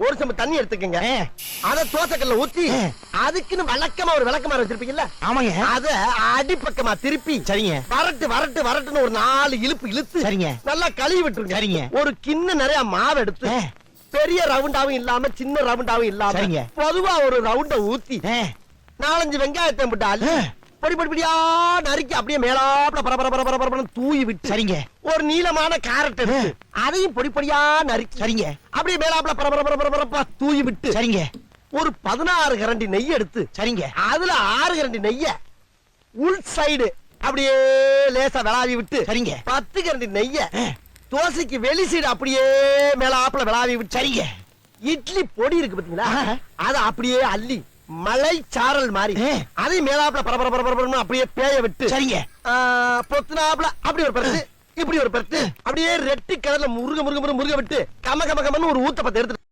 ஒரு சம்பு தண்ணி எடுத்துக்கங்க. அத தோசைக்கல்ல ஊத்தி அதுக்குன்னு வழக்கமா ஒரு விளக்கமாறு வச்சிருப்பீங்கல்ல? ஆமாங்க. அத அடிப்பக்கமா திருப்பி சரிங்க. வரட்டு வரட்டு வரட்டுன்னு ஒரு 4 இழுப்பு இழுத்து சரிங்க. நல்லா கழுவி விட்டுருங்க. சரிங்க. ஒரு கிண்ண நிறைய மாவு எடுத்து பெரிய ரவுண்டாவும் இல்லாம சின்ன ரவுண்டாவும் இல்லாம சரிங்க. பொதுவா ஒரு ரவுண்ட ஊத்தி 4-5 வெங்காயத்தை போட்டு அள்ளி பொடி பொடி பொடியா நறுக்கி அப்படியே மேலாப்ல பரபரன்னு தூவி விட்டு சரிங்க. ஒரு நீளமான கேரட் எடுத்து அதையும் பொடி பொடியா நறுக்கி சரிங்க. அப்படியே மேலாப்ல பரபரப்பா தூவி விட்டு சரிங்க. ஒரு 16 கரண்டி நெய் எடுத்து சரிங்க. அதுல 6 கரண்டி நெய்ய உள் சைடு அப்படியே லேசா விளாவி விட்டு சரிங்க. 10 கரண்டி நெய்ய தோசைக்கு வெளி சைடு அப்படியே மேலாப்ல விளாவி விட்டு சரிங்க. இட்லி பொடி இருக்கு பாத்தீங்களா, அத அப்படியே அள்ளி மலை சாரல் மாதிரி அதை மேலாப்ல பரபரன்னு அப்படியே பேய விட்டு சரிங்க. பொத்துனாப்ல அப்படி ஒரு பருத்து இப்படி ஒரு பருத்து அப்படியே ரெட்டி கலர்ல முருக விட்டு கம கமன்னு ஒரு ஊத்தப்பத்தை எடுத்து